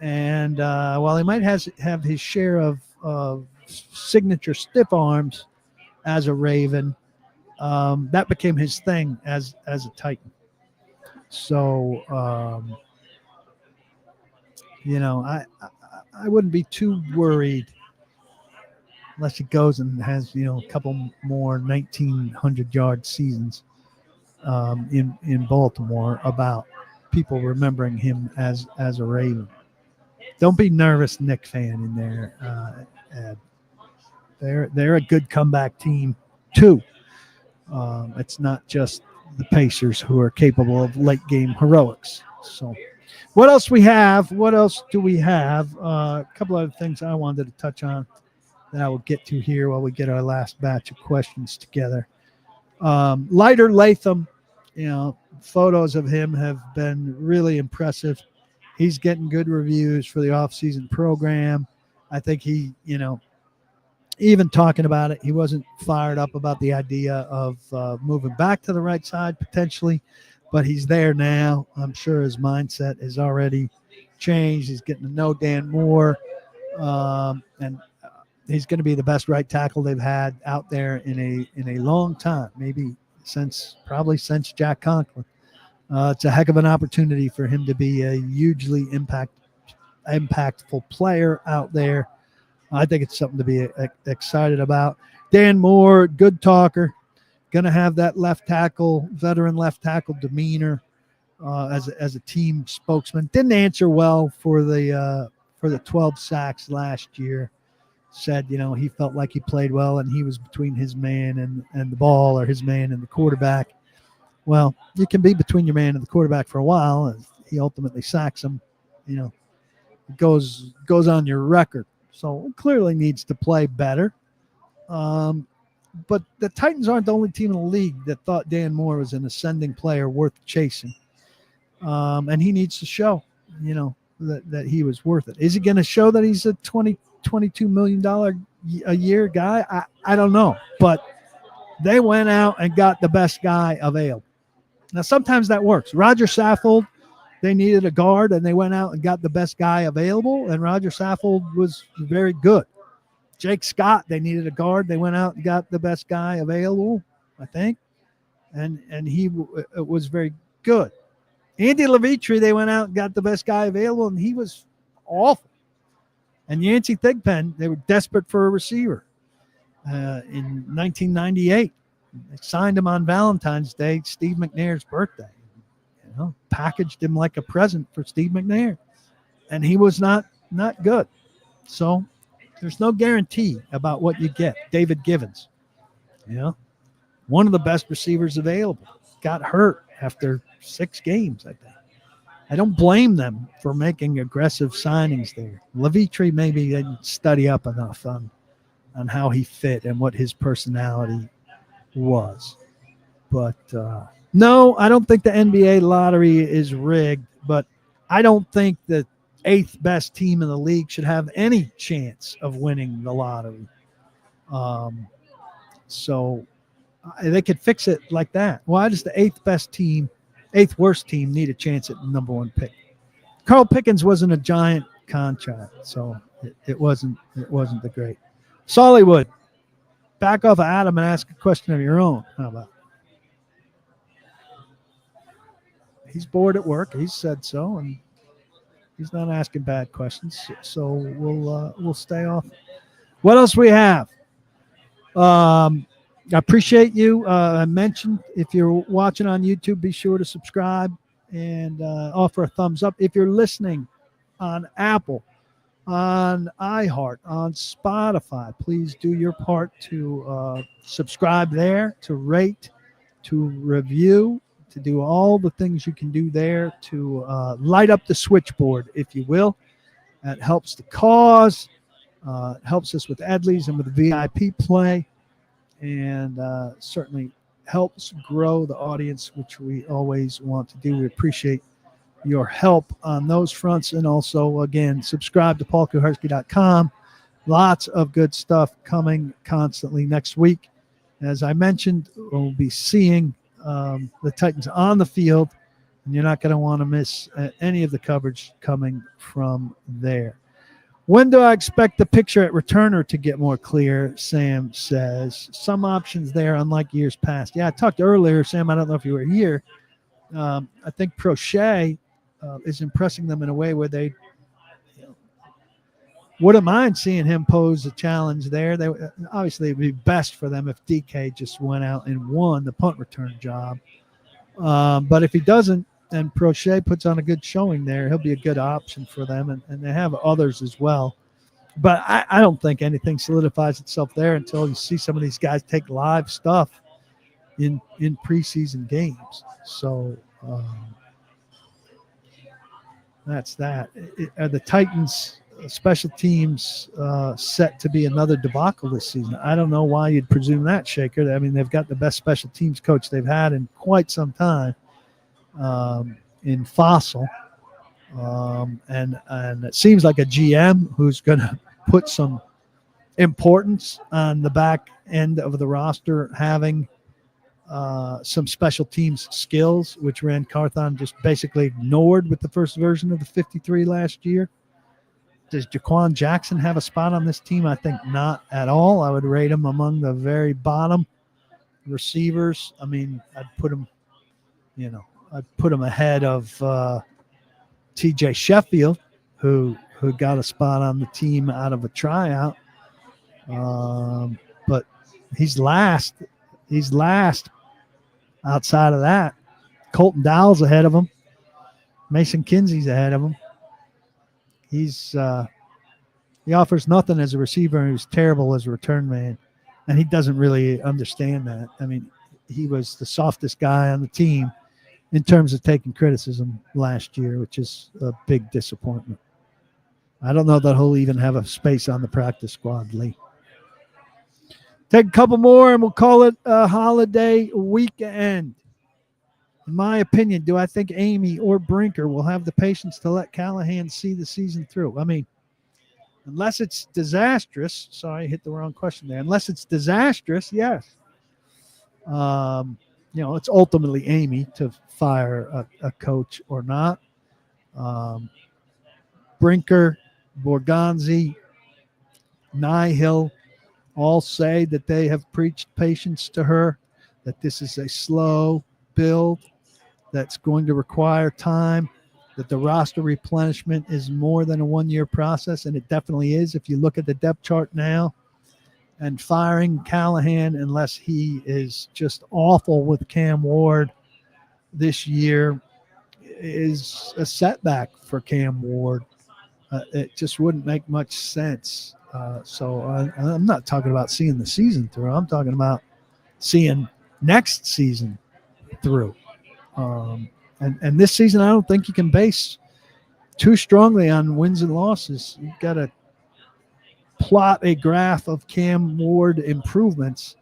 And while he might have his share of signature stiff arms as a Raven, that became his thing as a Titan. So, I wouldn't be too worried unless he goes and has, a couple more 1,900-yard seasons in Baltimore about people remembering him as a Raven. Don't be nervous, Knick fan in there. Ed. They're a good comeback team too. It's not just the Pacers who are capable of late game heroics. So, what else we have? What else do we have? A couple other things I wanted to touch on that I will get to here while we get our last batch of questions together. Lighter Latham, photos of him have been really impressive. He's getting good reviews for the offseason program. I think he, even talking about it, he wasn't fired up about the idea of moving back to the right side potentially, but he's there now. I'm sure his mindset has already changed. He's getting to know Dan Moore, and he's going to be the best right tackle they've had out there in a long time, probably since Jack Conklin. It's a heck of an opportunity for him to be a hugely impactful player out there. I think it's something to be excited about. Dan Moore, good talker, going to have that veteran left tackle demeanor as a team spokesman. Didn't answer well for the 12 sacks last year. Said, he felt like he played well and he was between his man and the ball, or his man and the quarterback. Well, you can be between your man and the quarterback for a while, and he ultimately sacks him. It goes on your record. So clearly needs to play better. But the Titans aren't the only team in the league that thought Dan Moore was an ascending player worth chasing. And he needs to show, that he was worth it. Is he going to show that he's a $22 million a year guy? I don't know. But they went out and got the best guy available. Now, sometimes that works. Roger Saffold, they needed a guard, and they went out and got the best guy available, and Roger Saffold was very good. Jake Scott, they needed a guard. They went out and got the best guy available, I think, and he was very good. Andy Levitri, they went out and got the best guy available, and he was awful. And Yancey Thigpen, they were desperate for a receiver. in 1998. They signed him on Valentine's Day, Steve McNair's birthday. Packaged him like a present for Steve McNair, and he was not good. So there's no guarantee about what you get. David Givens, one of the best receivers available, got hurt after 6 games, I think. I don't blame them for making aggressive signings there. Levitre maybe didn't study up enough on how he fit and what his personality was. But no, I don't think the NBA lottery is rigged, but I don't think the 8th best team in the league should have any chance of winning the lottery. So they could fix it like that. Why does the 8th worst team need a chance at the number 1 pick? Carl Pickens wasn't a giant contract, so it wasn't the great. Sollywood, back off of Adam and ask a question of your own. How about? He's bored at work. He said so, and he's not asking bad questions. So we'll stay off. What else we have? I appreciate you. I mentioned if you're watching on YouTube, be sure to subscribe and offer a thumbs up. If you're listening on Apple, on iHeart, on Spotify, please do your part to subscribe there, to rate, to review, to do all the things you can do there to light up the switchboard, if you will. That helps the cause. It helps us with Edleys and with the VIP play, and certainly helps grow the audience, which we always want to do. We appreciate your help on those fronts. And also, again, subscribe to paulkuharsky.com. Lots of good stuff coming constantly next week. As I mentioned, we'll be seeing the Titans on the field, and you're not going to want to miss any of the coverage coming from there. When do I expect the picture at returner to get more clear? Sam says. Some options there, unlike years past. Yeah, I talked earlier, Sam, I don't know if you were here. I think Proche is impressing them in a way where they wouldn't mind seeing him pose a challenge there. They obviously, it would be best for them if DK just went out and won the punt return job. But if he doesn't, and Proche puts on a good showing there, he'll be a good option for them. And they have others as well. But I don't think anything solidifies itself there until you see some of these guys take live stuff in preseason games. So that's that. Are the Titans special teams set to be another debacle this season? I don't know why you'd presume that, Shaker. I mean, they've got the best special teams coach they've had in quite some time in Fossil. And it seems like a GM who's going to put some importance on the back end of the roster, having some special teams skills, which Rand Carthon just basically ignored with the first version of the 53 last year. Does Jaquan Jackson have a spot on this team? I think not at all. I would rate him among the very bottom receivers. I mean, I'd put him ahead of TJ Sheffield, who got a spot on the team out of a tryout. But he's last. Outside of that, Colton Dowell's ahead of him. Mason Kinsey's ahead of him. He offers nothing as a receiver, and he's terrible as a return man, and he doesn't really understand that. I mean, he was the softest guy on the team in terms of taking criticism last year, which is a big disappointment. I don't know that he'll even have a space on the practice squad, Lee. Take a couple more, and we'll call it a holiday weekend. In my opinion, do I think Amy or Brinker will have the patience to let Callahan see the season through? I mean, unless it's disastrous. Sorry, I hit the wrong question there. Unless it's disastrous, yes. It's ultimately Amy to fire a coach or not. Brinker, Borgonzi, Nihill all say that they have preached patience to her, that this is a slow build that's going to require time, that the roster replenishment is more than a one-year process, and it definitely is. If you look at the depth chart now, And firing Callahan, unless he is just awful with Cam Ward this year, is a setback for Cam Ward. It just wouldn't make much sense. I'm not talking about seeing the season through. I'm talking about seeing next season through. And this season, I don't think you can base too strongly on wins and losses. You've got to plot a graph of Cam Ward improvements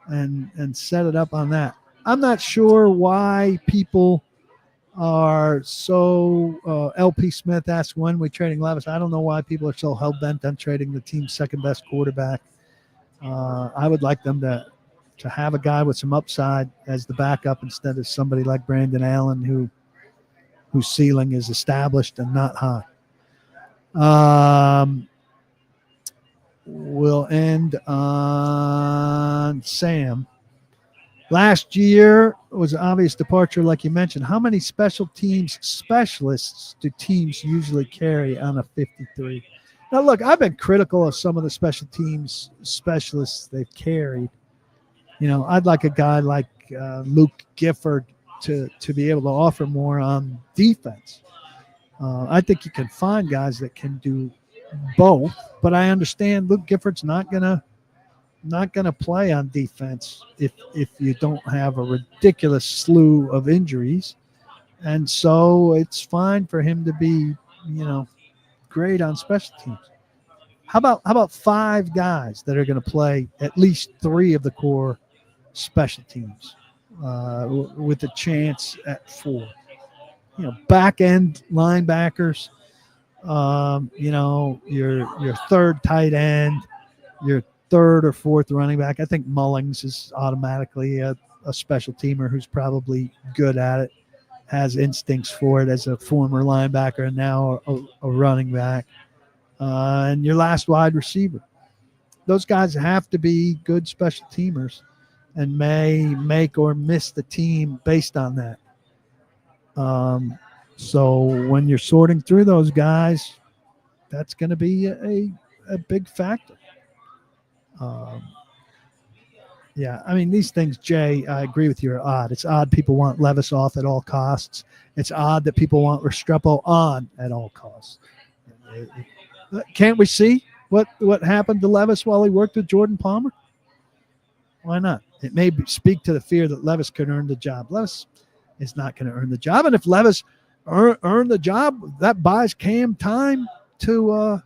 and set it up on that. I'm not sure why people are so LP Smith asks when we trading Levis. I don't know why people are so hell-bent on trading the team's second best quarterback. I would like them to have a guy with some upside as the backup instead of somebody like Brandon Allen whose ceiling is established and not high. We'll end on Sam. Last year was an obvious departure, like you mentioned. How many special teams specialists do teams usually carry on a 53? Now, look, I've been critical of some of the special teams specialists they've carried. I'd like a guy like Luke Gifford to be able to offer more on defense. I think you can find guys that can do both, but I understand Luke Gifford's not gonna play on defense if you don't have a ridiculous slew of injuries, and so it's fine for him to be great on special teams. How about 5 guys that are going to play at least 3 of the core special teams with a chance at 4? Back end linebackers. Your third tight end, your third or fourth running back. I think Mullings is automatically a special teamer who's probably good at it, has instincts for it as a former linebacker and now a running back. And your last wide receiver. Those guys have to be good special teamers and may make or miss the team based on that. So when you're sorting through those guys, that's going to be a big factor. These things, Jay, I agree with you, are odd. It's odd people want Levis off at all costs. It's odd that people want Restrepo on at all costs. Can't we see what happened to Levis while he worked with Jordan Palmer? Why not? It may speak to the fear that Levis could earn the job. Levis is not going to earn the job. And if Levis earn the job, that buys Cam time to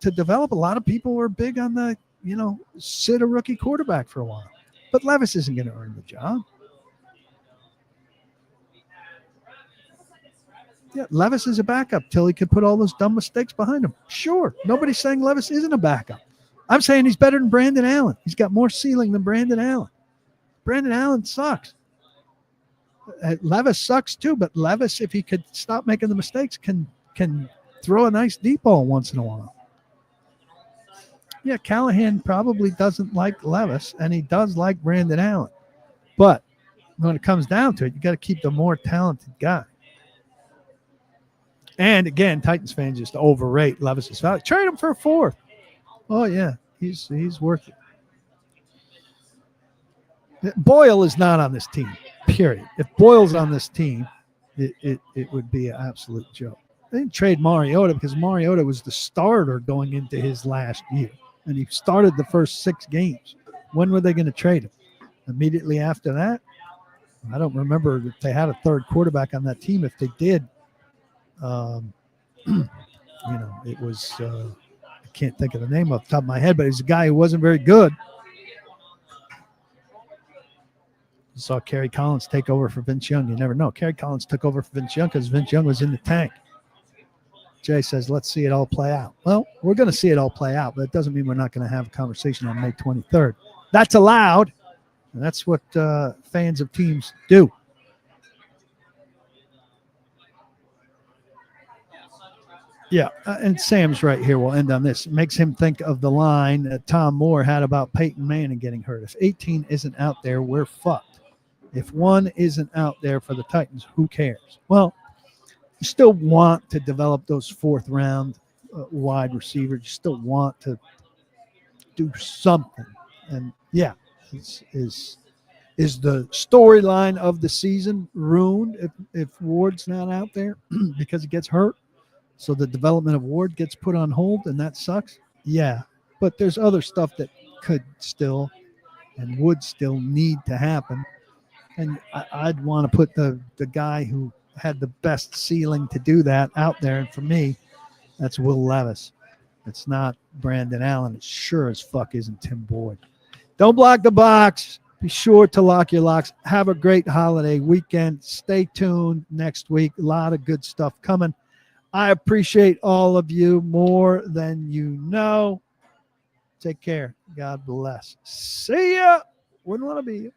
develop. A lot of people were big on the sit a rookie quarterback for a while, but Levis isn't going to earn the job. Yeah, Levis is a backup till he could put all those dumb mistakes behind him. Sure, nobody's saying Levis isn't a backup. I'm saying he's better than Brandon Allen. He's got more ceiling than Brandon Allen. Brandon Allen sucks. Levis sucks too, but Levis, if he could stop making the mistakes, can throw a nice deep ball once in a while. Yeah, Callahan probably doesn't like Levis, and he does like Brandon Allen. But when it comes down to it, you got to keep the more talented guy. And again, Titans fans just overrate Levis's value. Trade him for a 4th. Oh yeah, he's worth it. Boyle is not on this team. Period. If Boyle's on this team, it would be an absolute joke. They didn't trade Mariota because Mariota was the starter going into his last year, and he started the first 6 games. When were they going to trade him? Immediately after that? I don't remember if they had a third quarterback on that team. If they did, it was I can't think of the name off the top of my head, but he's a guy who wasn't very good. You saw Kerry Collins take over for Vince Young. You never know. Kerry Collins took over for Vince Young because Vince Young was in the tank. Jay says, let's see it all play out. Well, we're going to see it all play out, but it doesn't mean we're not going to have a conversation on May 23rd. That's allowed, and that's what fans of teams do. Yeah, and Sam's right here. We'll end on this. It makes him think of the line that Tom Moore had about Peyton Manning getting hurt. If 18 isn't out there, we're fucked. If 1 isn't out there for the Titans, who cares? Well, you still want to develop those 4th-round wide receivers. You still want to do something. And yeah, is the storyline of the season ruined if Ward's not out there because he gets hurt? So the development of Ward gets put on hold, and that sucks. Yeah, but there's other stuff that could still and would still need to happen. And I'd want to put the guy who had the best ceiling to do that out there. And for me, that's Will Levis. It's not Brandon Allen. It sure as fuck isn't Tim Boyd. Don't block the box. Be sure to lock your locks. Have a great holiday weekend. Stay tuned next week. A lot of good stuff coming. I appreciate all of you more than you know. Take care. God bless. See ya. Wouldn't want to be you.